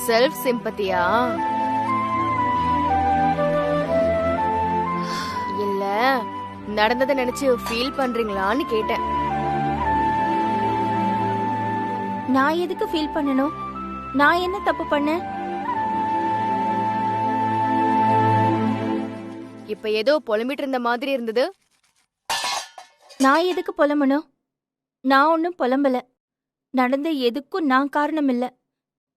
Self சிம்பத்தியா? இல்ல நடந்ததை நினைச்சு ஃபீல் பண்றீங்களான்னு கேட்டேன். நான் எதுக்கு ஃபீல் பண்ணணும்? நான் என்ன தப்பு பண்ணேன்? இப்ப ஏதோ புலம்பிட்டு இருந்த மாதிரி இருந்தது. நான் எதுக்கு புலம்பணும்? நான் ஒன்னும் புலம்பல. நடந்த எதுக்கும் நான் காரணம் இல்ல.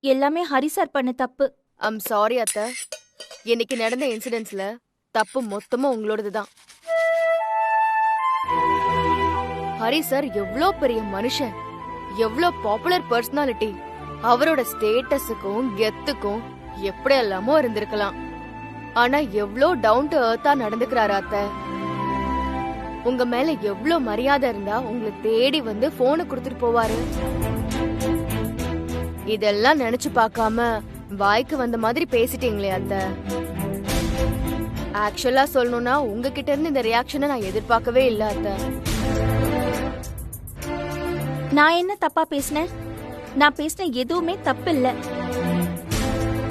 எல்லாமே ஹரி சார் பண்ண தப்பு. ஐம் சாரி அத்த. இன்னைக்கு நடந்த இன்சிடென்ட்ஸ்ல தப்பு மொத்தமும் உங்களோடதுதான். ஹரி சார் எவ்ளோ பெரிய மனுஷன், எவ்ளோ பாப்புலர் பர்சனாலிட்டி. அவரோட ஸ்டேட்டஸுக்கும் கெத்துக்கும் எப்படி எல்லாமோ இருந்திருக்கலாம். ஆனா எவ்ளோ டவுன் டு எர்த்தா நடந்துக்கிறாரு அத்த. உங்க மேல எவ்ளோ மரியாதை இருந்தா உங்களை தேடி வந்து போனை கொடுத்துட்டு போவாரு. இதெல்லாம் நினைச்சு பார்க்காம வாய்க்கு வந்த மாதிரி பேசிட்டீங்களே அத்த. ஆக்சுவலா சொல்லணும்னா உங்ககிட்ட இருந்து இந்த ரியாக்ஷனை நான் எதிர்பார்க்கவே இல்ல அத்த. நான் என்ன தப்பா பேசினேன்? நான் பேசின எதுவுமே தப்பு இல்ல.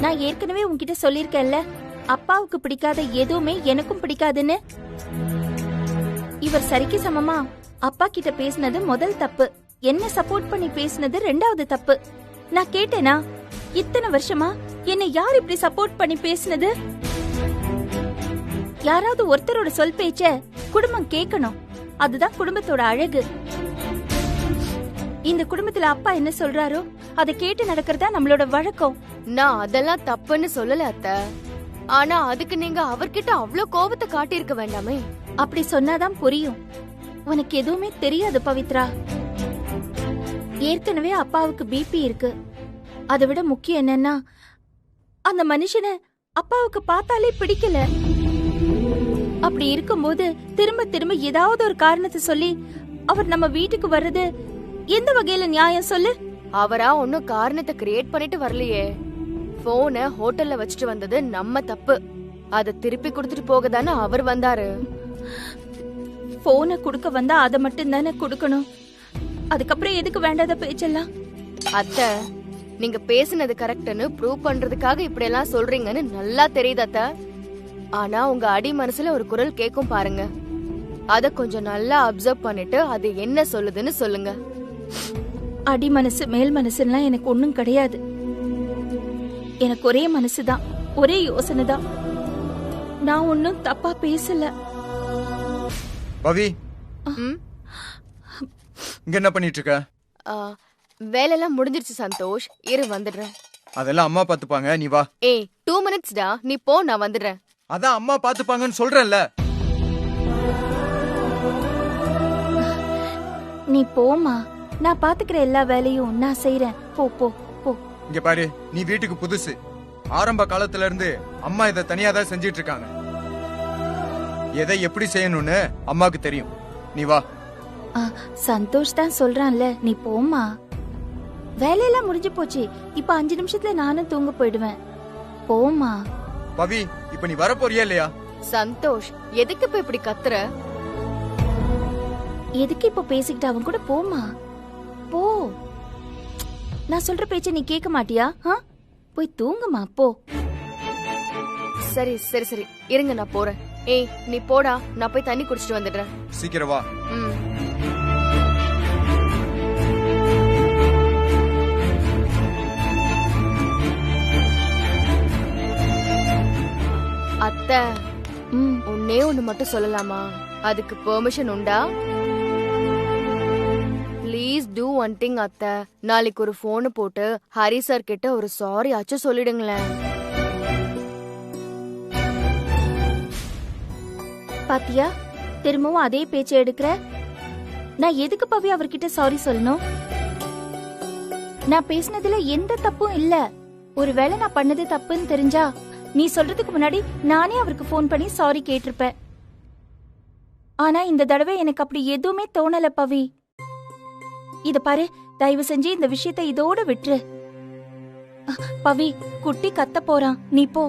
நான் ஏற்கனவே உன்கிட்ட சொல்லிருக்கேன்ல, அப்பாவுக்கு பிடிக்காத எதுவுமே எனக்கும் பிடிக்காதுன்னு. இவர் சரிக்கு சமமா அப்பா கிட்ட பேசினது முதல் தப்பு. என்ன சப்போர்ட் பண்ணி பேசினது ரெண்டாவது தப்பு. நான் கேட்டேனா, இத்தனை வருஷமா என்ன யார் இப்படி சப்போர்ட் பண்ணி பேசினது? யாராவது ஒருத்தரோட சொல் பேச்ச குடும்பம் கேட்கணும். அதுதான் குடும்பத்தோட அழகு. இந்த குடும்பத்துல அப்பா என்ன சொல்றாரோ அதை கேட்டு நடக்கிறதா நம்மளோட வழக்கம். நான் அதெல்லாம் தப்புன்னு சொல்லல அத்த. ஆனா அதுக்கு நீங்க அவர்கிட்ட அவ்ளோ கோபத்தை காட்டியிருக்க வேண்டாமே. அப்படி சொன்னாதான் புரியும். உனக்கு எதுவுமே தெரியாது பவித்ரா. ஏற்கனவே அப்பாவுக்கு பிபி இருக்கு. அதை விட முக்கியம் என்னன்னா, அந்த மனுஷனை அப்பாவுக்கு பார்த்தாலே பிடிக்கல. அப்படி இருக்கும்போது திரும்ப திரும்ப ஏதாவது ஒரு காரணத்தை சொல்லி அவர் நம்ம வீட்டுக்கு வர்றது எந்த வகையில நியாயம் சொல்லு? அவரா ஒன்னும் காரணத்தை கிரியேட் பண்ணிட்டு வரலையே. போனை ஹோட்டல்ல வச்சுட்டு வந்தது நம்ம தப்பு. அதை திருப்பி கொடுத்துட்டு போக தானே அவர் வந்தாரு. போனை குடுக்க வந்தா அதை மட்டும் தானே குடுக்கணும். அதுக்கப்புறம் எதுக்கு வேண்டாத பேச்செல்லாம்? அத்த, நீங்க பேசினது கரெக்ட்னு ப்ரூவ் பண்றதுக்காக இப்படி எல்லாம் சொல்றீங்கன்னு நல்லா தெரியுது அத்த. ஆனா உங்க அடி மனசுல ஒரு குரல் கேக்கும் பாருங்க. அத கொஞ்சம் நல்லா அப்சர்வ் பண்ணிட்டு அது என்ன சொல்லுதுன்னு சொல்லுங்க. அடி மனசு மேல் மனசுலாம் எனக்கு ஒண்ணும் கிடையாது. எனக்கு ஒரே மனசுதான், ஒரே யோசனை தான். நான் ஒன்னும் தப்பா பேசல. பவி, இங்க என்ன பண்ணிட்டு இருக்க? வேலையெல்லாம் முடிஞ்சிருச்சு சந்தோஷ். இரு வந்துடுறேன். அதெல்லாம் அம்மா பாத்துப்பாங்க, நீ வா. ஏய் 2 minutes டா, நீ போ, நான் வந்துடுறேன். அதான் அம்மா பாத்துப்பாங்கன்னு சொல்றேன்ல. நீ போமா, நான் பாத்துக்கிற எல்லா வேலையும் நான் செய்யறேன். போ போ போ. இங்க பாரு, நீ வீட்டுக்கு புதுசு. ஆரம்ப காலத்துல இருந்து அம்மா இதை தனியா தான் செஞ்சிட்டு இருக்காங்க. எதை எப்படி செய்யணும்னு அம்மாக்கு தெரியும். நீ வா. சந்தோஷ் தான் சொல்றான்ல, நீ போமா. வேலையெல்லாம் முடிஞ்சு போச்சு. இப்ப 5 நிமிஷத்துல நானும் தூங்க போயிடுவேன். போமா. பவி, இப்ப நீ வர போறியா இல்லையா? சந்தோஷ், எதுக்கு இப்ப இப்படி கத்துற? எதுக்கு இப்ப பேசிக்கிட்டு அவன் கூட போமா. போ. நான் சொல்ற பேச்ச நீ கேட்க மாட்டியா? போய் தூங்குமா போ. சரி சரி சரி, இருங்க நான் போறேன். ஏய் நீ போடா, நான் போய் தண்ணி குடிச்சிட்டு வந்துடுறேன். சீக்கிரம் வா. அத்தை, ஒன்னே ஒண்ணு மட்டும் சொல்லலாமா? அதுக்கு பெர்மிஷன் உண்டா? ப்ளீஸ் டூ ஒன் திங் அத்தை. நாளைக்கு ஒரு போன் போட்டு ஹரி சார் கிட்ட ஒரு சாரி ஆச்சு சொல்லிடுங்களேன். பாத்தியா, திரும்பவும் அதே பேச்ச எடுக்கிற. நான் எதுக்கு பவி அவர்கிட்ட சாரி சொல்லணும்? நான் பேசினதுல எந்த தப்பும் இல்ல. ஒருவேளை நான் பண்ணது தப்புன்னு தெரிஞ்சா நீ சொல்றதுக்கு முன்னாடி நானே அவருக்கு போன் பண்ணி சாரி கேட்டிருப்பேன். ஆனா இந்த தடவை எனக்கு அப்படி எதுவுமே தோணல பவி. இத பாரு, தயவு செஞ்சு இந்த விஷயத்தை இதோட விட்டுரு. பவி, குட்டி கத்த போறான், நீ போ.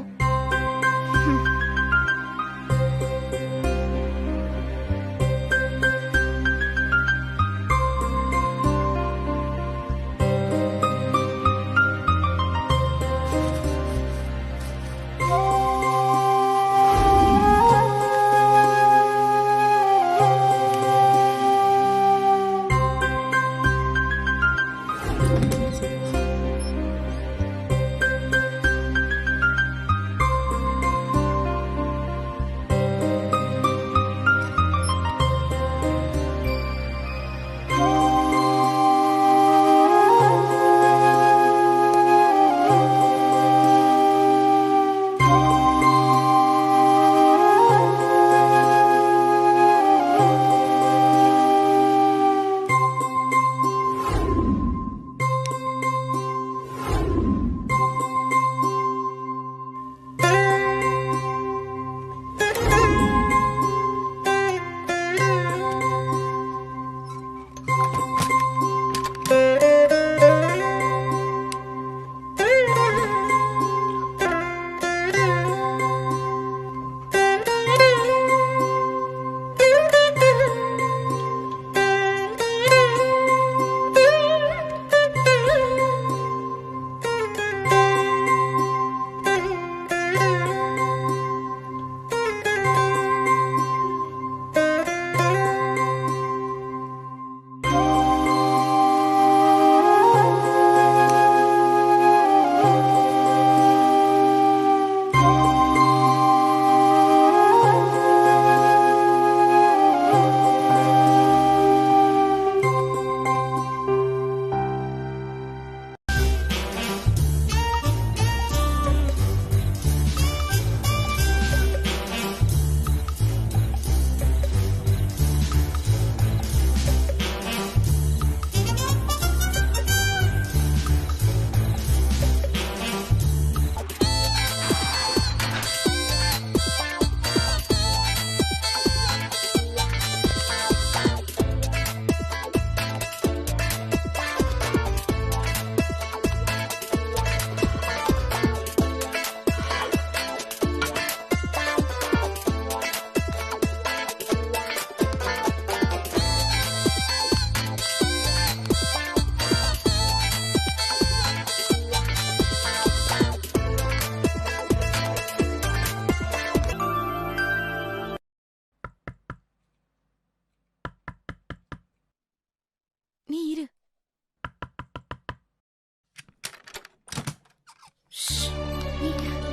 நீ இரு.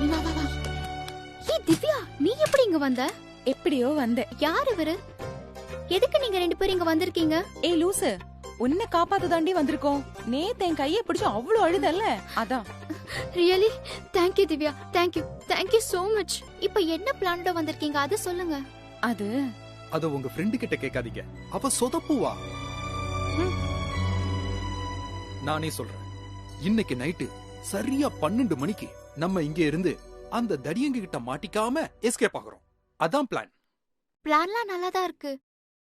நீ வா வா வா. ஏய் திவ்யா, நீ எப்படி இங்க வந்த? எப்படியோ வந்த. யார் இவரு? எதுக்கு நீங்க ரெண்டு பேரும் இங்க வந்திருக்கீங்க? ஏய் லூசு, உன்னை காப்பாத்த தாண்டி வந்திருக்கோம். நேத்து என் கையை பிடிச்சு அவ்வளவு அழுதல்ல, அதான். Really thank you Divya, thank you so much. இப்போ என்ன பிளானோட வந்திருக்கீங்க அது சொல்லுங்க. அத உங்க ஃப்ரெண்டு கிட்ட கேட்காதீங்க, அவ சொதப்புவா. நானே சொல்றேன், இன்னைக்கு நைட்டு சரியா 12 மணிக்கு நம்ம இங்க இருந்து அந்த தடியங்க கிட்ட மாட்டிக்காம எஸ்கேப் ஆகுறோம். அதான் பிளான். பிளான்லாம் நல்லா தான் இருக்கு,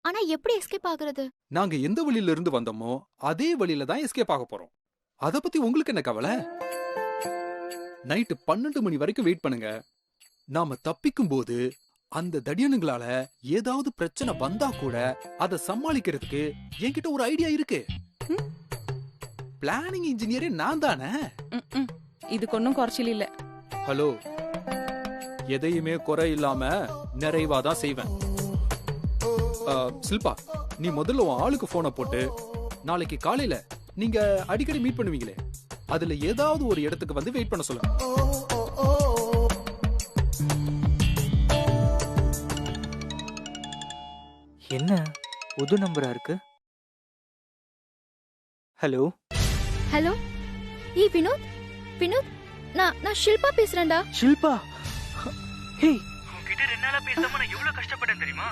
ஆனா எப்படி எஸ்கேப் ஆகுறது? நாங்க எந்த வழியில இருந்து வந்தோமோ அதே வழியில தான் எஸ்கேப் ஆக போறோம். அத பத்தி உங்களுக்கு என்ன கவலை? நைட்டு 12 மணி வரைக்கும் வெயிட் பண்ணுங்க. நாம தப்பிக்கும் போது அந்த தடியனுங்களால ஏதாவது பிரச்சனை வந்தா கூட அதை சமாளிக்கிறதுக்கு என்கிட்ட ஒரு ஐடியா இருக்கு. பிளானிங் இன்ஜினியரே நான் தானே. இதுக்கு ஒன்னும் குறைச்சல் இல்ல. ஹலோ, எதையுமே குறை இல்லாம நிறைவாதான் செய்வேன். சில்பா, நீ முதல்ல உன் ஆளுக்கு போனை போட்டு நாளைக்கு காலையில நீங்க அடிக்கடி மீட் பண்ணுவீங்களே, அதுல ஏதாவது ஒரு இடத்துக்கு வந்து வெயிட் பண்ண சொல்லுங்க. என்ன புது நம்பரா இருக்கு? ஹலோ ஹலோ, ஏய் வினோத், நான் ஷில்பா பேசுறேன்டா. ஷில்பா, ஹே, உன்கிட்ட 2 நாளா பேசாம நான் எவ்வளவு கஷ்டப்பட்டேன் தெரியுமா?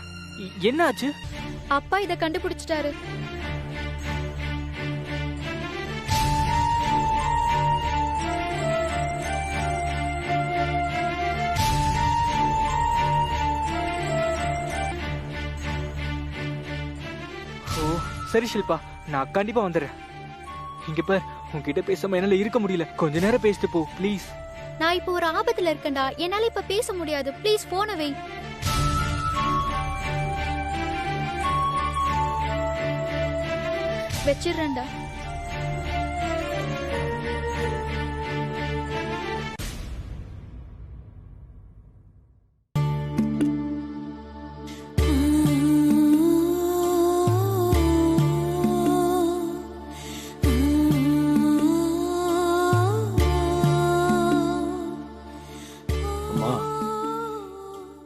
என்னாச்சு? அப்பா இத கண்டுபிடிச்சிட்டாரு. ஓ சரி ஷில்பா, நான் கண்டிப்பா வந்துடுறேன். இங்க பார், உன்கிட்ட பேசாம என்னால இருக்க முடியல. கொஞ்ச நேரம் பேசிட்டு போ ப்ளீஸ். நான் இப்போ ஒரு ஆபத்துல இருக்கேன்டா, என்னால இப்ப பேச முடியாது. ப்ளீஸ் போனை வை. வெச்சிடுறேன்டா.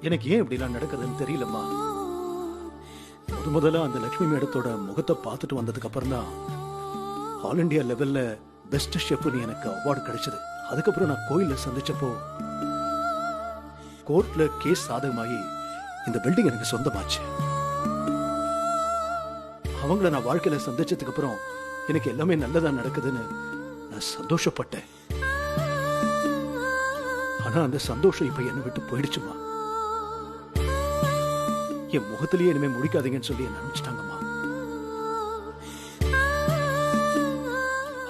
எனக்கு ஏன் இப்படிலாம் நடக்குதுன்னு தெரியலம்மா. முதல்ல அந்த லட்சுமி மேடத்தோட முகத்தை பார்த்துட்டு வந்ததுக்கு அப்புறம் தான் ஆல் இண்டியா லெவல்ல பெஸ்ட் ஷெஃப்னு எனக்கு அவார்டு கிடைச்சது. அதுக்கப்புறம் நான் கோயில்ல சந்திச்சப்போ கோர்ட்ல கேஸ் சாதகமாகி இந்த பில்டிங் எனக்கு சொந்தமாச்சு. அவங்கள நான் வாழ்க்கையில சந்திச்சதுக்கு அப்புறம் எனக்கு எல்லாமே நல்லதா நடக்குதுன்னு நான் சந்தோஷப்பட்டேன். ஆனா அந்த சந்தோஷம் இப்ப என்னை விட்டு போயிடுச்சுமா. என் முகத்திலேயே இனிமே முடிக்காதீங்கன்னு சொல்லி என்ன அனுப்பிச்சிட்டாங்கம்மா.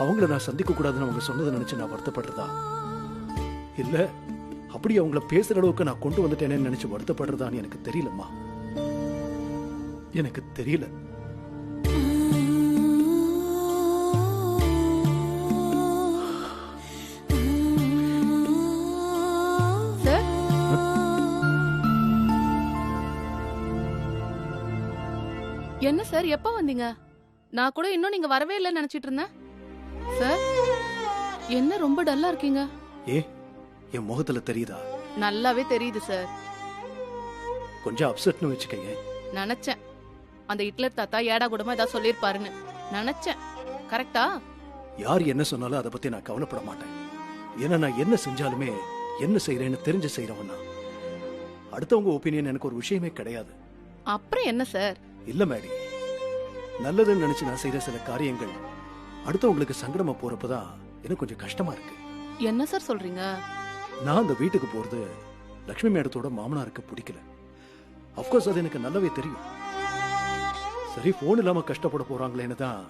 அவங்கள நான் சந்திக்க கூடாதுன்னு அவங்க சொன்னதை நினைச்சு நான் வருத்தப்படுறதா இல்ல அப்படி அவங்கள பேசுற அளவுக்கு நான் கொண்டு வந்துட்டேனேன்னு நினைச்சு வருத்தப்படுறதான்னு எனக்கு தெரியலம்மா. எனக்கு தெரியல. என்ன சார், எப்ப வந்தீங்க? நான் கூட இன்னும் நீங்க வரவே இல்லைன்னு நினைச்சிட்டு இருந்தேன். சார், என்ன ரொம்ப டல்லா இருக்கீங்க? ஏ, என் முகத்துல தெரியுதா? நல்லாவே தெரியுது சார். கொஞ்சம் அப்செட்னு வச்சுக்கங்க. நினைச்சேன் அந்த ஹிட்லர் தாத்தா ஏடா கூடமா ஏதாவது சொல்லிருப்பாருன்னு நினைச்சேன். கரெக்டா? யார் என்ன சொன்னாலும் அதை பத்தி நான் கவலைப்பட மாட்டேன். ஏன்னா நான் என்ன செஞ்சாலுமே என்ன செய்யறேன்னு தெரிஞ்சு செய்யறவனா. அடுத்தவங்க ஒப்பீனியன் எனக்கு ஒரு விஷயமே கிடையாது. அப்புறம் என்ன சார்? இல்ல மேடி, நல்லதுன்னு நினைச்சு நான் செய்யற சில காரியங்கள் அடுத்தவங்களுக்கு சங்கடமா போறப்பதான் எனக்கு கொஞ்சம் கஷ்டமா இருக்கு. என்ன சார் சொல்றீங்க? நான் அந்த வீட்டுக்கு போறது லட்சுமி மேடத்தோட மாமனாருக்கு பிடிக்கல. அப்கோர்ஸ் அது எனக்கு நல்லாவே தெரியும். சரி, போன் இல்லாம கஷ்டப்பட போறாங்களேன்னு தான்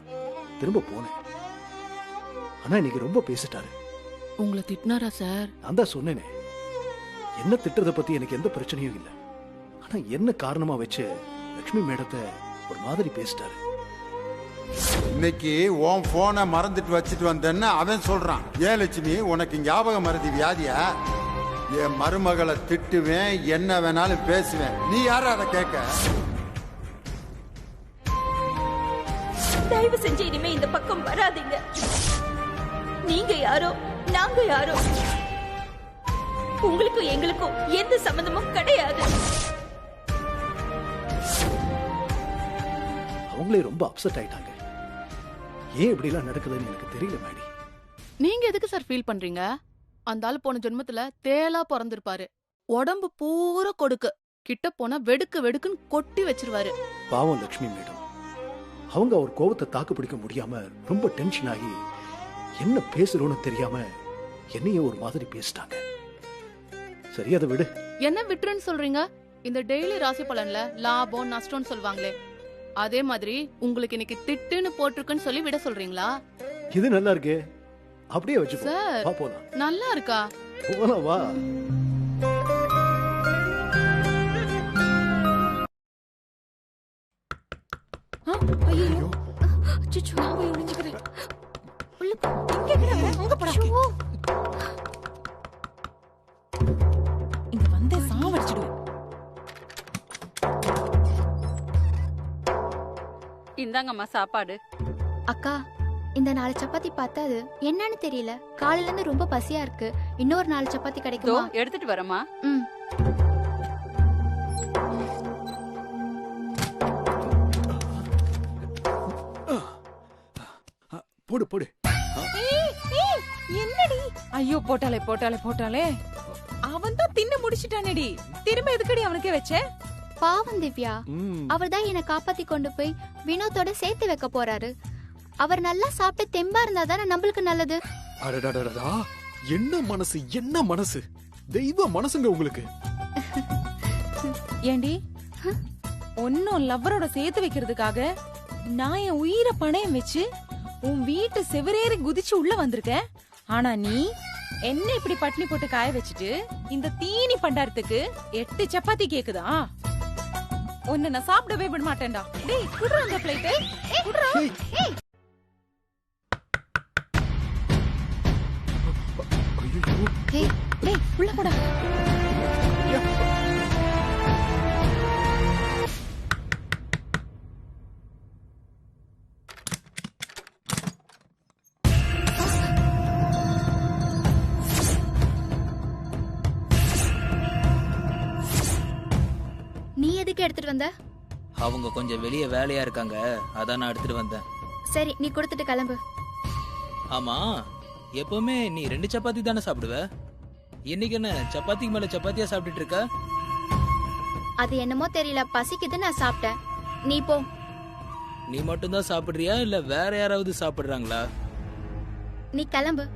திரும்ப போனேன். ஆனா இன்னைக்கு ரொம்ப பேசிட்டாரு. உங்களை திட்டினாரா சார்? நான் தான் சொன்னேனே, என்ன திட்டுறத பத்தி எனக்கு எந்த பிரச்சனையும் இல்லை. ஆனா என்ன காரணமா வச்சு லட்சுமி மேடத்தை ஒரு மாதிரி பேசிட்டாரு. இன்னைக்கு உன் போனை மறந்துட்டு வச்சுட்டு வந்தேன்னு அவன் சொல்றான். ஏன் லட்சுமி, உனக்கு ஞாபகம் மறதி வியாதியா? என் மருமகளை திட்டுவேன், என்ன வேணாலும் பேசுவேன். நீ யாரும் அதை கேட்க? தயவு செஞ்சு இனிமே இந்த பக்கம் வராதீங்க. நீங்க யாரோ நாங்க யாரோ, உங்களுக்கும் எங்களுக்கும் எந்த சம்பந்தமும் கிடையாது. அவங்களே ரொம்ப அப்செட் ஆயிட்டாங்க. ஏன் இப்படி எல்லாம் நடக்குதுன்னு எனக்கு தெரியல மேடி. நீங்க எதுக்கு சார் ஃபீல் பண்றீங்க? அந்த ஆள் போன ஜென்மத்துல தேலா பிறந்திருப்பாரு. உடம்பு பூரா கொடுக்கு, கிட்ட போனா வெடுக்கு வெடுக்குன்னு கொட்டி வச்சிருவாரு. பாவம் லட்சுமி மேடம், அவங்க அவர் கோபத்தை தாக்கு பிடிக்க முடியாம ரொம்ப டென்ஷன் ஆகி என்ன பேசுறோன்னு தெரியாம என்னையும் ஒரு மாதிரி பேசிட்டாங்க. சரி, அதை விடு. என்ன விட்டுருன்னு சொல்றீங்க? இந்த டெய்லி ராசி பலன்ல லாபம் நஷ்டம்னு சொல்லுவாங்களே, அதே மாதிரி உங்களுக்கு இன்னைக்கு திட்டுன்னு போட்டிருக்குன்னு சொல்லி விட சொல்றீங்களா? இது நல்லா இருக்கே, அப்படியே வச்சுக்கோ. சார், வா போலாம். நல்லா இருக்கா? போலாம் வா. ஐயோ அச்சச்சோ, நான் போய் ஒளிஞ்சுக்கிறேன். உள்ள போ. இங்க கிட அங்க போடா. இங்க வந்தே சாவடிச்சிடுவேன். இந்தாங்கம்மா சாப்பாடு. அக்கா, இந்த 4 சப்பாத்தி பார்த்தாது என்னன்னு தெரியல. காலையில இருந்து ரொம்ப பசியா இருக்கு. இன்னொரு 4 சப்பாத்தி இதோ கிடைக்குமா? எடுத்துட்டு வரேம்மா. ம். போடு போடு. என்னடி? ஐயோ, போட்டாலே போட்டாலே போட்டாலே. அவன் தான் தின்னு முடிச்சிட்டானேடி. திரும்ப எதுக்கடி அவனுக்கே வச்ச? பாவம் திவ்யா, ம். அவர்தான் என்னை காப்பாத்தி கொண்டு போய் வினோத்தோட சேர்த்து வைக்க போறாரு. அவர் நல்லா சாப்பிட்டு தெம்பா இருந்தா தானே நம்மளுக்கு நல்லது. அடடடடா, என்ன மனசு, என்ன மனசு, தெய்வ மனசுங்க உங்களுக்கு. ஏண்டி, ஒன்னும் லவ்வரோட சேர்த்து வைக்கிறதுக்காக நான் என் உயிரை பணயம் வச்சு உன் வீட்டு செவரேறி குதிச்சு உள்ள வந்திருக்கேன். ஆனா நீ என்ன இப்படி பட்னி போட்டு காய வச்சுட்டு இந்த தீனி பண்டாரத்துக்கு 8 சப்பாத்தி கேக்குதா? ஒன்னு நான் சாப்பிடவே விட மாட்டேன்டா. டேய், குடுறா அந்த பிளேட். குடுறா. ஏய், டேய், உள்ள போடா. நீ எதுக்கு எடுத்துட்டு வந்த? அவங்க கொஞ்சம் வெளியே வேலையா இருக்காங்க, அதான் நான் எடுத்துட்டு வந்தேன். சரி, நீ கொடுத்துட்டு கிளம்பு. ஆமா, எப்பவுமே நீ 2 சப்பாத்தி தானே சாப்பிடுவ? இன்னைக்கு என்ன சப்பாத்திக்கு மேல சப்பாத்தியா சாப்பிட்டுட்டு இருக்க? அது என்னமோ தெரியல, பசிக்குது, நான் சாப்பிட்டேன். நீ போ. நீ மட்டும் தான் சாப்பிடுறியா இல்ல வேற யாராவது சாப்பிடுறாங்களா? நீ கிளம்பு.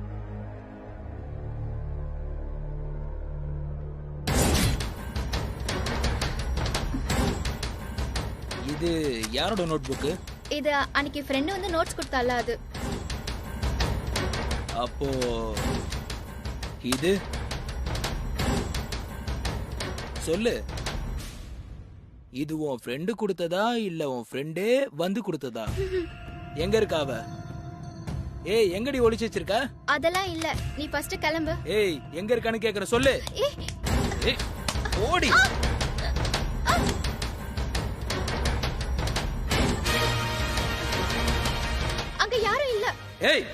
இது யாரோட நோட் புக்கு? இது அன்னைக்கு ஃப்ரெண்ட் வந்து நோட்ஸ் கொடுத்தால அது. அப்போ இது சொல்லு, இது உன் ஃப்ரெண்டு கொடுத்ததா இல்ல உன் ஃப்ரெண்டே வந்து கொடுத்ததா? எங்க இருக்கா அவ? ஏய், எங்கடி ஒளிச்சு வச்சிருக்க? அதெல்லாம் இல்ல, நீ ஃபர்ஸ்ட் கிளம்பு. ஏய், எங்க இருக்கான்னு கேக்குற, சொல்லு. ஏய், ஓடி. அங்க யாரும் இல்ல. ஏய்,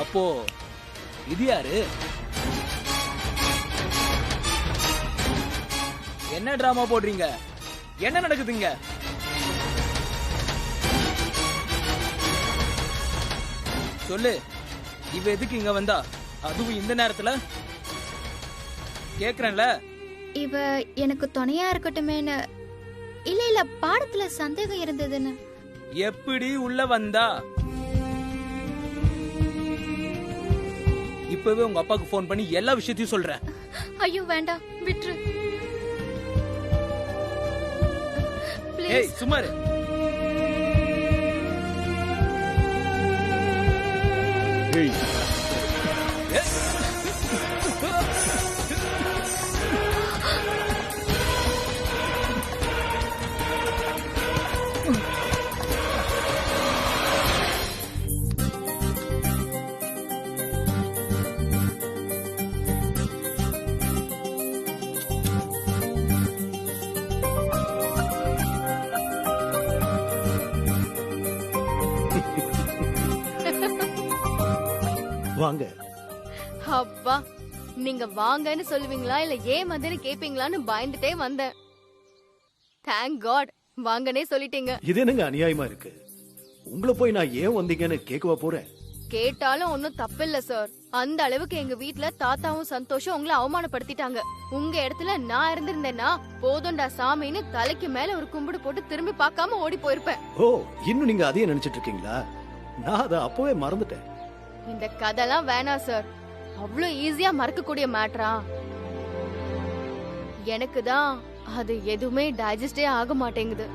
அப்போ இது யாரு? என்ன டிராமா போடுறீங்க? என்ன நடக்குதுங்க? சொல்லு, இவ எதுக்கு இங்க வந்தா, அதுவும் இந்த நேரத்துல? கேக்குறேன்ல. இவ எனக்கு துணையா இருக்கட்டுமேன்னு. இல்ல இல்ல, பாடத்துல சந்தேகம் இருந்ததுன்னு. எப்படி உள்ள வந்தா? இப்பவே உங்க அப்பாக்கு போன் பண்ணி எல்லா விஷயத்தையும் சொல்றேன். ஐயோ வேண்டாம், விட்டுரு. ஏய், சுமாரு. ஏய், வாங்க. அப்பா, நீங்க வாங்கன்னு சொல்லுவீங்களா இல்ல ஏன் வந்தேன்னு கேப்பீங்களான்னு பயந்துட்டே வந்தேன். தேங்க் காட் வாங்கனே சொல்லிட்டீங்க. இது என்னங்க அநியாயமா இருக்கு? உங்களை போய் நான் ஏன் வந்தீங்கன்னு கேட்கவா போறேன்? கேட்டாலும் ஒன்னும் தப்பில்ல சார். அந்த அளவுக்கு எங்க வீட்ல தாத்தாவும் சந்தோஷம் உங்களை அவமானப்படுத்திட்டாங்க. உங்க இடத்துல நான் இருந்திருந்தேன்னா போதும்டா சாமின்னு தலைக்கு மேல ஒரு கும்பிடு போட்டு திரும்பி பார்க்காம ஓடி போயிருப்பேன். ஓ, இன்னும் நீங்க அதையே நினைச்சிட்டு இருக்கீங்களா? நான் அதை அப்பவே மறந்துட்டேன். இந்த கதைலாம் வேணாம் சார். அவ்வளவு ஈஸியா மறக்கக்கூடிய மேட்டரா? எனக்கு தான் அது எதுவுமே டைஜஸ்டே ஆக மாட்டேங்குது.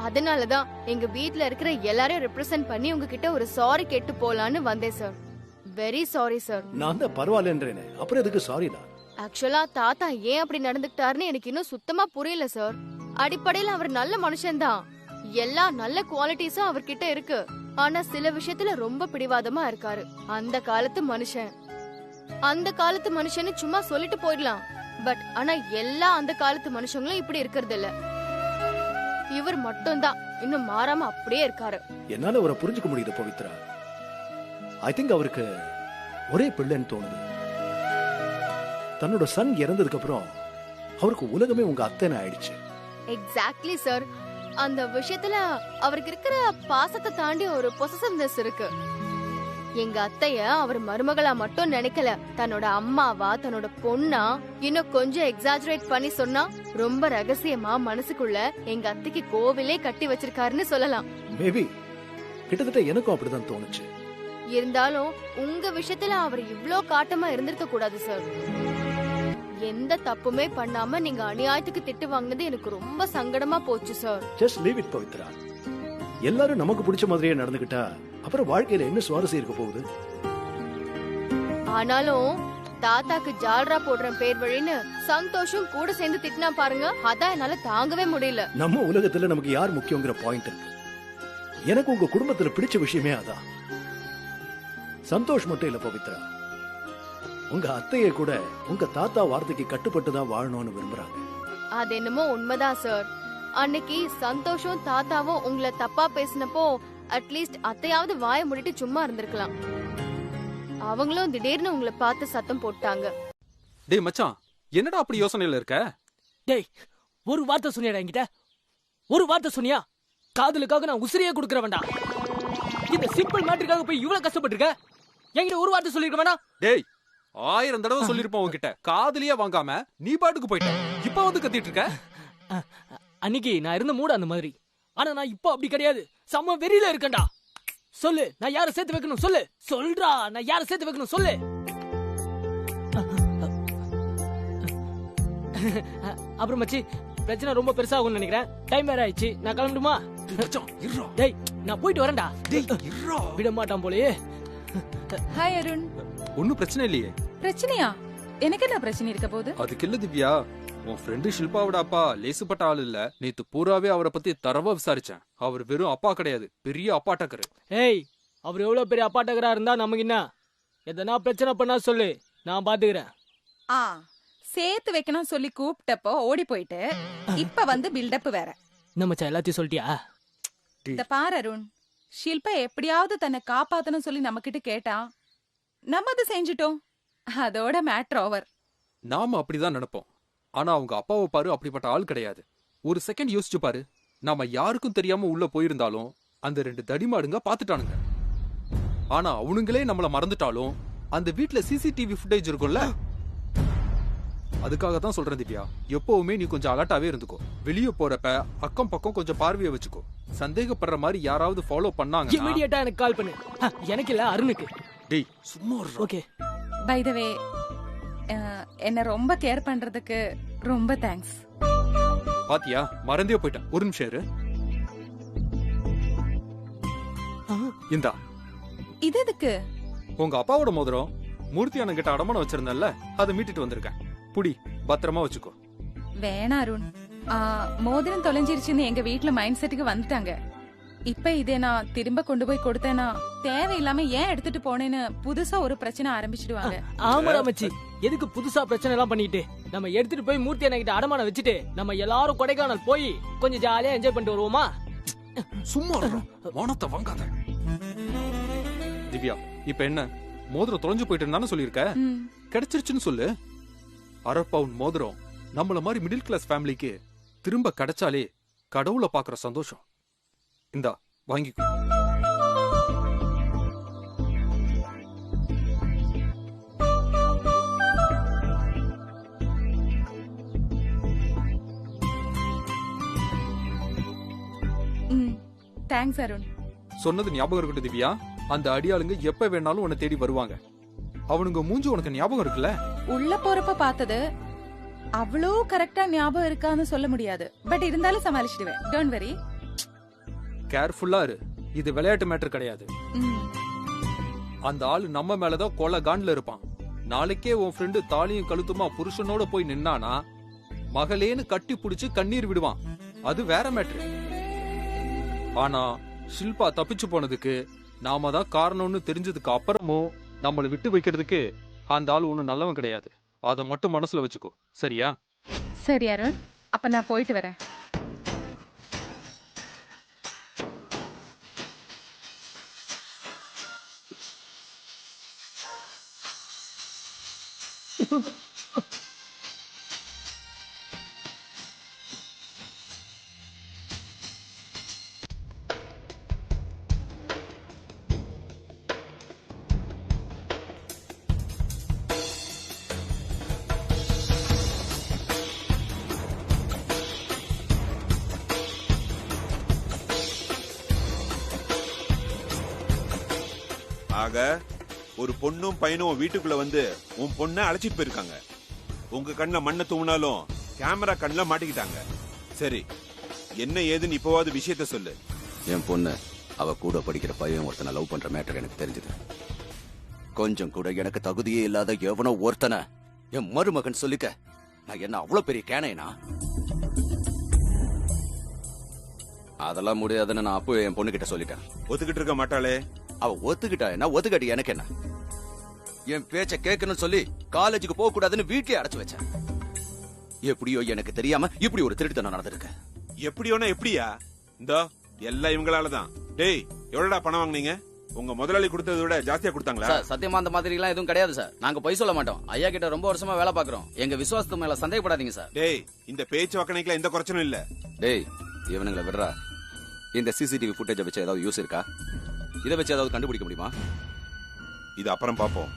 அதனாலதான் எங்க வீட்ல இருக்கிற எல்லாரையும் ரெப்ரசென்ட் பண்ணி உங்ககிட்ட ஒரு சாரி கேட்டு போலான்னு வந்தேன் சார். Very sorry sir. நான் தான் பரவாயில்லன்றேனே, அப்புறம் எதுக்கு சாரி தான்? ஆக்சுவலா தாத்தா ஏன் அப்படி நடந்துக்கிட்டாருன்னு எனக்கு இன்னும் சுத்தமா புரியல சார். அடிப்படையில அவர் நல்ல மனுஷன்தான். எல்லா நல்ல குவாலிட்டிஸும் அவர்கிட்ட இருக்கு. ஆனா சில விஷயத்துல ரொம்ப பிடிவாதமா இருக்காரு. அந்த காலத்து மனுஷன்னு சும்மா சொல்லிட்டு போயிடலாம். பட் ஆனா எல்லா அந்த காலத்து மனுஷங்களும் இப்படி இருக்கிறது இல்ல. இவர் மட்டும்தான் இன்னும் மாறாம அப்படியே இருக்காரு. என்னால அவரை புரிஞ்சுக்க முடியுது பவித்ரா. ஐ திங்க் அவருக்கு ஒரே பிள்ளைன்னு தோணுது. தன்னோட சன் இறந்ததுக்கு அப்புறம் அவருக்கு உலகமே உங்க அத்தனை ஆயிடுச்சு. Exactly sir. அந்த விஷயத்துல அவருக்கு இருக்கிற பாசத்தை தாண்டி ஒரு பொசசிவ்னஸ் இருக்கு. எங்க அத்தைய அவர் மருமகளா மட்டும் நினைக்கல, தன்னோட அம்மாவா, தன்னோட பொண்ணா. இன்னும் கொஞ்சம் எக்ஸாஜரேட் பண்ணி சொன்னா ரொம்ப ரகசியமா மனசுக்குள்ள எங்க அத்தைக்கு கோவிலே கட்டி வச்சிருக்காருன்னு சொல்லலாம். மேபி கிட்டத்தட்ட எனக்கும் அப்படிதான் தோணுச்சு. இருந்தாலும் உங்க விஷயத்துல அவர் இவ்ளோ காட்டமா இருந்திருக்க கூடாது சார். எந்த தப்புமே பண்ணாம நீங்க அநியாயத்துக்கு திட்டு வாங்கினது எனக்கு ரொம்ப சங்கடமா போச்சு sir. Just leave it Pavithra. எல்லாரும் நமக்கு பிடிச்ச மாதிரியே நடந்துக்கிட்டா அப்புறம் வாழ்க்கையில என்ன சுவாரஸ்யம் இருக்க போகுது? ஆனாலும் தாத்தாக்கு ஜால்ரா போடுற பேர் வழின்னு சந்தோஷம் கூட சேர்ந்து திட்டினா பாருங்க, அதான் என்னால தாங்கவே முடியல. நம்ம உலகத்துல நமக்கு யார் முக்கியங்கிற பாயிண்ட் இருக்கு. எனக்கு உங்க குடும்பத்துல பிடிச்ச விஷயமே அதான். சந்தோஷ் மட்டும் இல்ல பவித்ரா, உங்க அத்தையை கூட உங்க தாத்தா வார்த்தைக்கு கட்டுப்பட்டு தான் வாழணும்னு விரும்புறாங்க. அது என்னமோ உண்மைதான் சார். அன்னைக்கு சந்தோஷம் தாத்தாவும் உங்களை தப்பா பேசினப்போ அட்லீஸ்ட் அத்தையாவது வாய மூடிட்டு சும்மா இருந்திருக்கலாம். அவங்களும் திடீர்னு உங்களை பார்த்து சத்தம் போட்டாங்க. டேய் மச்சான், என்னடா அப்படி யோசனையில இருக்க? டேய், ஒரு வார்த்தை சொன்னியாடா என்கிட்ட? ஒரு வார்த்தை சொன்னியா? காதலுக்காக நான் உசிரியே கொடுக்கற வேண்டாம். இந்த சிம்பிள் மேட்டருக்காக போய் இவ்வளவு கஷ்டப்பட்டிருக்க. என்கிட்ட ஒரு வார்த்தை சொல்லிருக்க வேணா? டேய், 1000 தடவை சொல்லிருப்போம் உன்கிட்ட. காதலியா வாங்காம நீ பாட்டுக்கு போயிட்ட. இப்ப வந்து கத்திட்டு இருக்க. அன்னைக்கு நான் இருந்த மூட அந்த மாதிரி. ஆனா நான் இப்போ அப்படி கிடையாது. செம்ம வெறியில இருக்கேன்டா. சொல்லு, நான் யாரை சேர்த்து வைக்கணும் சொல்லு. சொல்றா, நான் யாரை சேர்த்து வைக்கணும் சொல்லு. அப்புறம் மச்சி, பிரச்சனை ரொம்ப பெருசாகும்னு நினைக்கிறேன். டைம் வேற ஆயிடுச்சு. நான் கிளம்பணுமா? டேய், நான் போயிட்டு வரேன்டா. விட மாட்டான் போலயே. ஹாய் அருண். ஒன்னும் பிரச்சனை இல்லையே. பிரச்சனையா? எனக்கு என்ன பிரச்சனை இருக்க போகுது? அதுக்கு இல்ல திவ்யா, உன் ஃப்ரெண்டு ஷில்பாவோட அப்பா லேசுப்பட்ட ஆள் இல்ல. நேத்து பூராவே அவரை பத்தி தரவா விசாரிச்சேன். அவர் வெறும் அப்பா கிடையாது, பெரிய அப்பாட்டக்கரு. ஏய், அவர் எவ்வளவு பெரிய அப்பாட்டக்கரா இருந்தா நமக்கு என்ன? எதனா பிரச்சனை பண்ணா சொல்லு, நான் பாத்துக்கிறேன். சேர்த்து வைக்கணும் சொல்லி கூப்பிட்டப்போ ஓடி போயிட்டு இப்ப வந்து பில்டப் வேற. நம்ம எல்லாத்தையும் சொல்லிட்டியா? இந்த பாரு அருண், ஷில்பா எப்படியாவது தன்னை காப்பாத்தணும் சொல்லி நம்ம கிட்ட கேட்டா நம்ம அதை செஞ்சுட்டோம். அதோட மேட்டர் ஓவர். நாம அப்படிதான் நினைப்போம். ஆனா அவங்க அப்பாவை பாரு, அப்படிப்பட்ட ஆள் கிடையாது. ஒரு செகண்ட் யோசிச்சு பாரு, நாம யாருக்கும் தெரியாம உள்ள போயிருந்தாலும் அந்த 2 தடிமாடுங்க பாத்துட்டானுங்க. ஆனா அவனுங்களே நம்மள மறந்துட்டாலும் அந்த வீட்ல சிசிடிவி ஃபுட்டேஜ் இருக்கும்ல. அதுக்காக தான் சொல்றேன் திவ்யா, எப்பவுமே நீ கொஞ்சம் அலர்ட்டாவே இருந்துக்கோ. வெளியே போறப்ப அக்கம் பக்கம் கொஞ்சம் பார்வையை வச்சுக்கோ. சந்தேகப்படுற மாதிரி யாராவது ஃபாலோ பண்ணாங்க இமிடியேட்டா எனக்கு கால் பண்ணு. எனக்கு இல்ல, அருணுக்கு. டேய் சும்மா ஓகே. பை தி வே, என்ன ரொம்ப கேர் பண்றதுக்கு ரொம்ப தேங்க்ஸ். பாத்தியா, மறந்தே போயிட்டேன். ஒரு நிமிஷம் இரு. இந்தா. இது எதுக்கு? உங்க அப்பாவோட மோதிரம் மூர்த்தி அண்ணன் கிட்ட அடமானம் வச்சிருந்தேன்ல, அதை மீட்டுட்டு வந்திருக்கேன். புடி, பத்திரமா வச்சுக்கோ. வேணா அருண், மோதிரம் தொலைஞ்சிருச்சுன்னு எங்க வீட்டுல மைண்ட் செட்டுக்கு வந்துட்டாங்க. இப்ப இதே நான் திரும்ப கொண்டு போய் கொடுத்தேன்னா தேவையில்லாம ஏன் எடுத்துட்டு போனேன்னு புதுசா ஒரு பிரச்சனை ஆரம்பிச்சிடுவாங்க. ஆமாடா மச்சி, எதுக்கு புதுசா பிரச்சனை எல்லாம் பண்ணிட்டு நம்ம எடுத்துட்டு போய் மூர்த்தி அண்ணன் கிட்ட அடமானம் வச்சுட்டு நம்ம எல்லாரும் கொடைக்கானல் போய் கொஞ்சம் ஜாலியா என்ஜாய் பண்ணிட்டு வருவோமா? சும்மா வானத்தை வாங்காத. திவ்யா, இப்ப என்ன மோதிரம் தொலைஞ்சு போயிட்டு தானே சொல்லியிருக்க? கிடைச்சிருச்சுன்னு சொல்லு. அரை பவுன் மோதிரம் நம்மள மாதிரி மிடில் கிளாஸ் ஃபேமிலிக்கு திரும்ப கிடைச்சாலே கடவுளை பாக்குற சந்தோஷம். இந்தா வாங்கிக்கோ. தேங்க்ஸ் அருண். சொன்னது ஞாபகம் இருக்கட்டும் திவ்யா. அந்த அடியாளுங்க எப்ப வேணாலும் உன்னை தேடி வருவாங்க. அவனுங்க மூஞ்சி உனக்கு ஞாபகம் இருக்குல்ல? உள்ள போறப்ப பார்த்தது அவ்வளோ கரெக்டா ஞாபகம் இருக்கான்னு சொல்ல முடியாது. பட் இருந்தாலும் சமாளிச்சிடுவேன். Don't worry. கேர்ஃபுல்லா இரு. இது விளையாட்டு மேட்டர் கிடையாது. அந்த ஆளு நம்ம மேலதான் கொலை காண்ல இருப்பான். நாளைக்கே உன் ஃப்ரெண்டு தாலியும் கழுத்துமா புருஷனோட போய் நின்னானா மகளேன்னு கட்டி புடிச்சு கண்ணீர் விடுவான். அது வேற மேட்ரு. ஆனா ஷில்பா தப்பிச்சு போனதுக்கு நாம தான் காரணம்னு தெரிஞ்சதுக்கு அப்புறமும் நம்மளை விட்டு வைக்கிறதுக்கு அந்த ஆள் ஒன்னும் நல்லவன் கிடையாது. அதை மட்டும் மனசுல வச்சுக்கோ, சரியா? சரி அருண், அப்ப நான் போயிட்டு வரேன். ஆக ஒரு பொண்ணும் பையனும் வீட்டுக்குள்ள வந்து உன் பொண்ணை அழைச்சிட்டு போயிருக்காங்க. உங்க கண்ணுல மண்ணை தூங்கினாலும் கேமரா கண்ணுல மாட்டிக்கிட்டாங்க. சரி, என்ன ஏதுன்னு இப்பவாவது விஷயத்த சொல்லு. என் பொண்ணு அவ கூட படிக்கிற பையன் ஒருத்தனை லவ் பண்ற மேட்டர் எனக்கு தெரிஞ்சது. கொஞ்சம் கூட எனக்கு தகுதியே இல்லாத எவனோ ஒருத்தனை என் மருமகன் சொல்லிக்க நான் என்ன அவ்வளவு பெரிய கேனைனா? அதெல்லாம் முடியாதுன்னு நான் அப்போ என் பொண்ணு கிட்ட சொல்லிட்டேன். ஒத்துக்கிட்டு இருக்க மாட்டாளே? அவ ஒத்துக்கிட்டா என்ன, ஒத்துக்கிட்டு எனக்கு என்ன? என் பேச்ச கேட்கணும்னு சொல்லி காலேஜுக்கு போக கூடாதுன்னு வீட்லயே அடைச்சு வச்சேன். எப்படியோ எனக்கு தெரியாம இப்படி ஒரு திருட்டுத்தனம் நடந்திருக்கு. எப்படியோனா எப்படியா? இந்த எல்லாம் இவங்களாலதான். டேய், எவ்வளவுடா பணம் வாங்குனீங்க? உங்க முதலாளி கொடுத்ததை விட ஜாஸ்தியா கொடுத்தாங்களா? சார், சத்தியமா அந்த மாதிரி எல்லாம் எதுவும் கிடையாது சார். நாங்க பொய் சொல்ல மாட்டோம். ஐயா கிட்ட ரொம்ப வருஷமா வேலை பாக்குறோம். எங்க விசுவாசத்து மேல சந்தேகப்படாதீங்க சார். டேய், இந்த பேச்சு வக்கணைக்குல எந்த குறைச்சலும் இல்ல. டேய், இவனுங்களை விடுறா. இந்த சிசிடிவி ஃபுட்டேஜை வச்சு ஏதாவது யூஸ் இருக்கா? இதை வச்சு ஏதாவது கண்டுபிடிக்க முடியுமா? இது அப்புறம் பாப்போம்.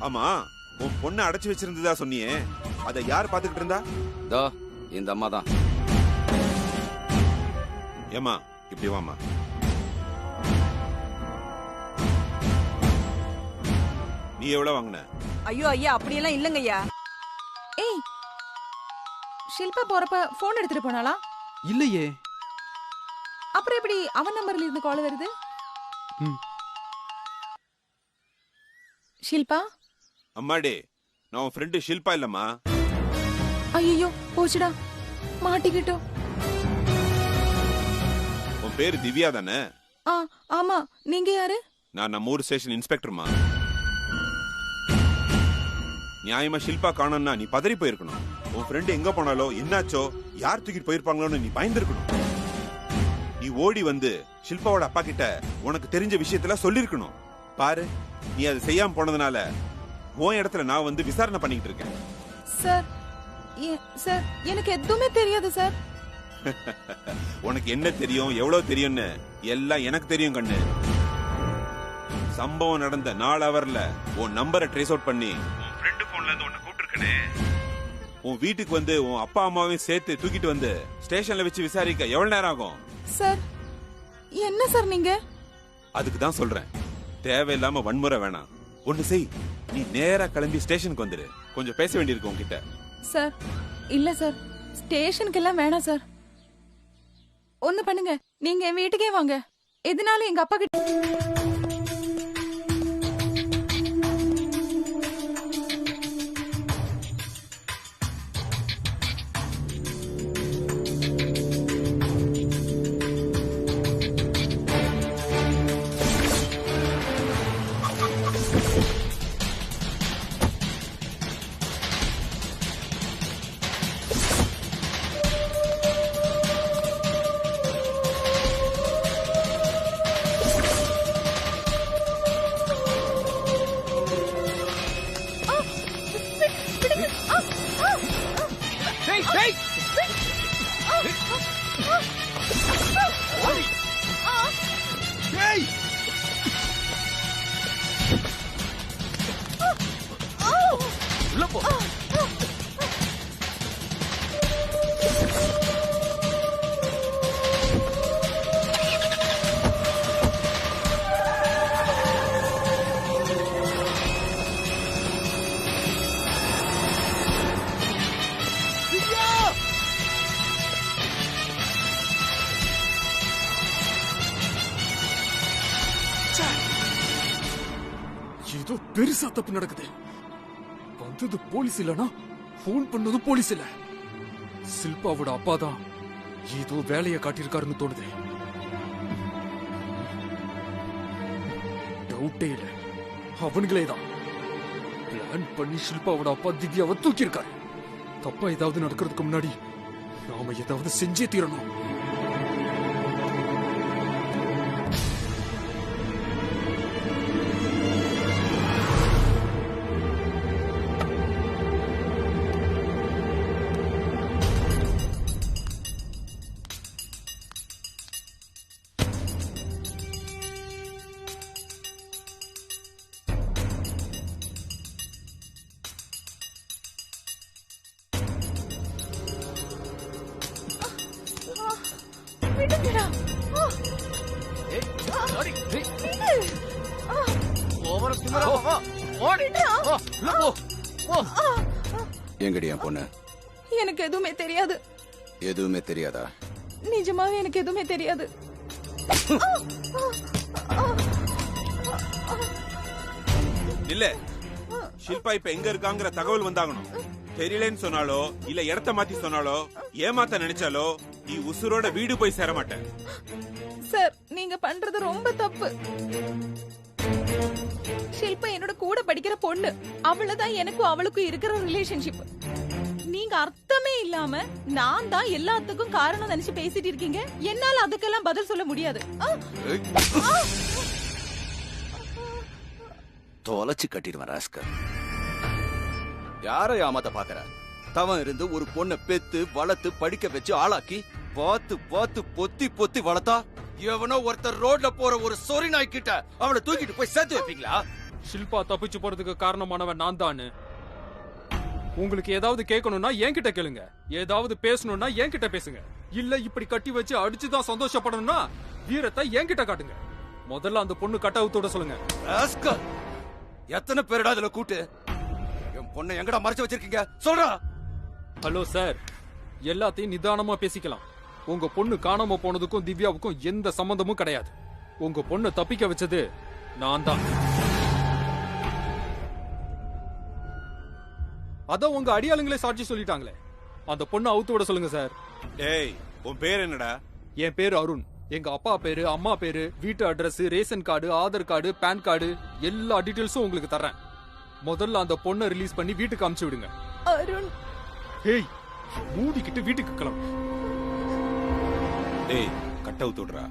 ஆமா, உன் பொண்ணு அடைச்சு வச்சிருந்ததா சொன்னியே, அதை யார் பாத்துக்கிட்டு இருந்தா? தோ இந்த அம்மா தான். ஏமா, இப்படி வாமா. நீ எவ்வளவு வாங்கின? ஐயோ ஐயா, அப்படியெல்லாம் இல்லங்க ஐயா. ஏய், ஷில்பா போறப்ப போன் எடுத்துட்டு போனாளா? இல்லையே. அப்புறம் எப்படி அவன் நம்பர்ல இருந்து கால் வருது? ஷில்பா? அம்மாடி, நான் உன் ஃப்ரெண்டு ஷில்பா இல்லம்மா. ஐயோ, போச்சுடா, மாட்டிக்கிட்டோம். உன் பேரு திவ்யா தானே? ஆமா. நீங்க யாரு? நான் நம்ம ஊர் ஸ்டேஷன் இன்ஸ்பெக்டர்மா. நியாயமா ஷில்பா காணோம்னா நீ பதறி போயிருக்கணும். உன் ஃப்ரெண்டு எங்க போனாலோ என்னாச்சோ யார் தூக்கிட்டு போயிருப்பாங்களோன்னு நீ பயந்துருக்கணும். நீ ஓடி வந்து ஷில்பாவோட அப்பா கிட்ட உனக்கு தெரிஞ்ச விஷயத்துல சொல்லிருக்கணும். பாரு, நீ அதை செய்யாம போனதுனால உன் இடத்துல நான் வந்து விசாரணை பண்ணிட்டு இருக்கேன். சார், சார், எனக்கு எதுவுமே தெரியாது சார். உனக்கு என்ன தெரியும், எவ்வளவு தெரியும்னு எல்லாம் எனக்கு தெரியும் கண்ணு. சம்பவம் நடந்த 4 ஹவர்ல உன் நம்பரை ட்ரேஸ் அவுட் பண்ணி உன் ஃப்ரெண்டு போன்ல இருந்து உன்னை கூப்பிட்டுருக்கனே. உன் வீட்டுக்கு வந்து உன் அப்பா அம்மாவையும் சேர்த்து தூக்கிட்டு வந்து ஸ்டேஷன்ல வச்சு விசாரிக்க எவ்வளவு நேரம் ஆகும்? சார், என்ன சார் நீங்க? அதுக்கு தான் சொல்றேன், தேவையில்லாம வன்முறை வேணாம். ஒண்ணு செய், நீ நேரா கிளம்பி ஸ்டேஷனுக்கு வந்துரு. கொஞ்சம் பேச வேண்டியிருக்கு உன்கிட்ட. சார், இல்ல சார், ஸ்டேஷனுக்கு எல்லாம் வேணாம் சார். ஒண்ணு பண்ணுங்க, நீங்க என் வீட்டுக்கே வாங்க. எதனாலும் எங்க அப்பா கிட்ட ஏதோ பெருசா தப்பு நடக்குது. வந்தது போலீஸ் இல்லனா போன் பண்ணது போலீஸ் இல்ல, ஷில்பாவோட அப்பா தான் ஏதோ வேலையை காட்டியிருக்காருன்னு தோணுது. டவுட்டே இல்ல, அவனுங்களே தான் பிளான் பண்ணி ஷில்பாவோட அப்பா திவ்யாவை தூக்கி இருக்காரு. தப்பா ஏதாவது நடக்கிறதுக்கு முன்னாடி நாம ஏதாவது செஞ்சே தீரணும். எங்கடி என் பொண்ணு? எனக்கு எதுவுமே தெரியாது. எதுவுமே தெரியாதா? நிஜமாவே எனக்கு எதுவுமே தெரியாது. இல்ல, ஷில்பா இப்ப எங்க இருக்காங்கிற தகவல் வந்தாகணும். தெரியலன்னு சொன்னாலோ இல்ல இடத்த மாத்தி சொன்னாலோ ஏமாத்த நினைச்சாலோ நீ உசுரோட வீடு போய் சேர மாட்டேன். சார், நீங்க பண்றது ரொம்ப தப்பு. ஷில்பா என்னோட கூட படிக்கிற பொண்ணு. அவ்வளவுதான் எனக்கும் அவளுக்கும் இருக்கிற ரிலேஷன்ஷிப். நீங்க அர்த்தமே இல்லாம நான் தான் எல்லாத்துக்கும் காரணம் நினைச்சு பேசிட்டு இருக்கீங்க. என்னால அதுக்கெல்லாம் பதில் சொல்ல முடியாது. தொலைச்சு கட்டிடுவேன் ராஸ்கர். யாரை ஏமாத்த பாக்குற? தவன் இருந்து ஒரு பொண்ணை பெத்து வளர்த்து படிக்க வச்சு ஆளாக்கி பார்த்து பார்த்து பொத்தி பொத்தி வளர்த்தா எவனோ ஒருத்தர் ரோட்ல போற ஒரு சொறி நாய் கிட்ட அவனை தூக்கிட்டு போய் சேர்த்து வைப்பீங்களா? ஷில்பா தப்பிச்சு போறதுக்கு காரணமானவன் நான் தானு. உங்களுக்கு ஏதாவது கேட்கணும்னா என்கிட்ட கேளுங்க, ஏதாவது பேசணும்னா என்கிட்ட பேசுங்க. இல்ல இப்படி கட்டி வச்சு அடிச்சுதான் சந்தோஷப்படணும்னா வீரத்தை என்கிட்ட காட்டுங்க. முதல்ல அந்த பொண்ணு கட்டவுத்தோட சொல்லுங்க. ராஸ்கர், எத்தனை பேருடா இதுல கூட்டு? என் பொண்ணை எங்கடா மறைச்சு வச்சிருக்கீங்க? சொல்றா. ஹலோ சார், எல்லாத்தையும் நிதானமா பேசிக்கலாம். உங்க பொண்ணு காணாம போனதுக்கும் திவ்யாவுக்கும் எந்த சம்பந்தமும் கிடையாது. உங்க பொண்ணை தப்பிக்க வச்சது நான் தான். அத உங்க அடியாளுங்களே சாட்சி சொல்லிட்டாங்களே. அந்த பொண்ணை அவுத்து விட சொல்லுங்க சார். டேய், உன் பேர் என்னடா? என் பேரு அருண். எங்க அப்பா பேரு, அம்மா பேரு, வீட்டு address, ration card, Aadhaar card, PAN card எல்லா டீடைல்ஸும் உங்களுக்கு தரேன். முதல்ல அந்த பொண்ணை ரிலீஸ் பண்ணி வீட்டுக்கு அனுப்பிச்சு விடுங்க. அருண், ஹேய், மூடிக்கிட்டு வீட்டுக்கு கிளம்பு. டேய், கட்ட அவுத்து விடுறா.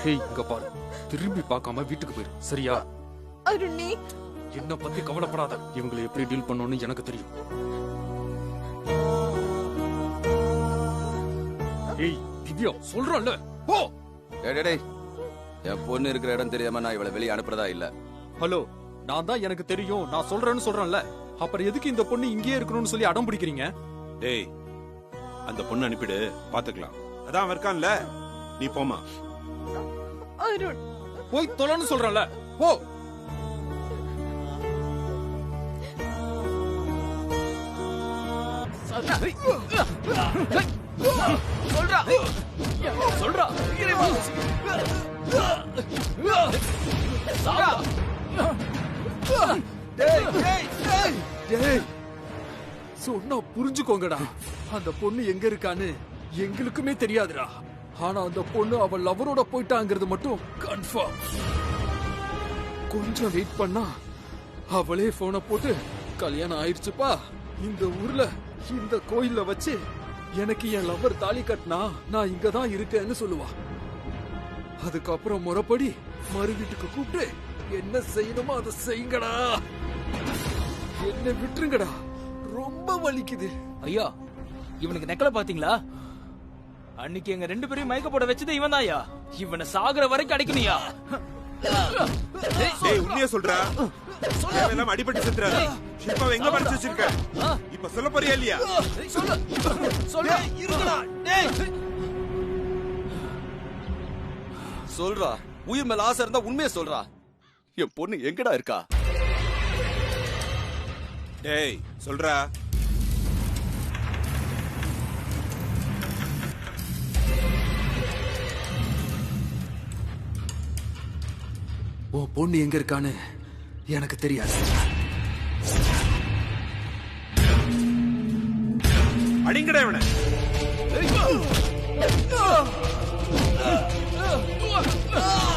ஹேய், இங்க பாரு, திரும்பி பார்க்காம வீட்டுக்கு போயிரு, சரியா? அருண், நீ என்ன பத்தி கவலைப்படாத. இவங்களை எப்படி டீல் பண்ணணும்னு எனக்கு தெரியும். ஏய் திவ்யா, சொல்றேன்ல, போ. டேய், என் பொண்ணு இருக்கிற இடம் தெரியாம நான் இவளை வெளியே அனுப்புறதா இல்ல. ஹலோ, நான் தான் எனக்கு தெரியும், நான் சொல்றேன்னு சொல்றேன்ல. அப்புறம் எதுக்கு இந்த பொண்ணு இங்கேயே இருக்கணும்னு சொல்லி அடம் பிடிக்கிறீங்க? டேய், அந்த பொண்ணு அனுப்பிடு, பாத்துக்கலாம். அதான் அவன் இருக்கான்ல, நீ போமா. அருண், போய் தொலைன்னு சொல்றேன்ல, போ. சொல்றா. சொன்னா புரிஞ்சுக்கோங்கடா. அந்த பொண்ணு எங்க இருக்கான்னு எங்களுக்குமே தெரியாதுடா. ஆனா அந்த பொண்ணு அவள் லவரோட போயிட்டாங்கிறது மட்டும் கன்ஃபார்ம். கொஞ்சம் வெயிட் பண்ணா அவளே போனை போட்டு கல்யாணம் ஆயிடுச்சுப்பா, இந்த ஊர்ல இந்த கோயில்ல வச்சு எனக்கு என் லவர் தாலி கட்டினா நான் இங்கதான் இருக்கேன்னு சொல்லுவா. அதுக்கப்புறம் முறைப்படி மறு வீட்டுக்கு கூப்பிட்டு என்ன செய்யணுமோ அதை செய்யுங்கடா, என்ன விட்டுருங்கடா, ரொம்ப வலிக்குது. ஐயா, இவனுக்கு நெக்கல பாத்தீங்களா? அன்னைக்கு எங்க ரெண்டு பேரையும் மயக்க போட வச்சது இவன் தான்யா. இவனை சாகுற வரைக்கும் அடிக்கணும்யா. டேய், உண்மையா சொல்றா? எல்லாம் அடிபட்டு செத்துறாரு. ஷில்பாவை எங்க மறைச்சு வச்சிருக்க? இப்ப சொல்ல போறியா இல்லையா? சொல்லு. இருங்கடா. டேய், சொல்றா, உயிர் மேல ஆசை இருந்தா உண்மையை சொல்றா. என் பொண்ணு எங்கடா இருக்கா? டேய் சொல்றா. உன் பொண்ணு எங்க இருக்கான்னு எனக்கு தெரியாது. அடிங்கடா இவனை. Ah!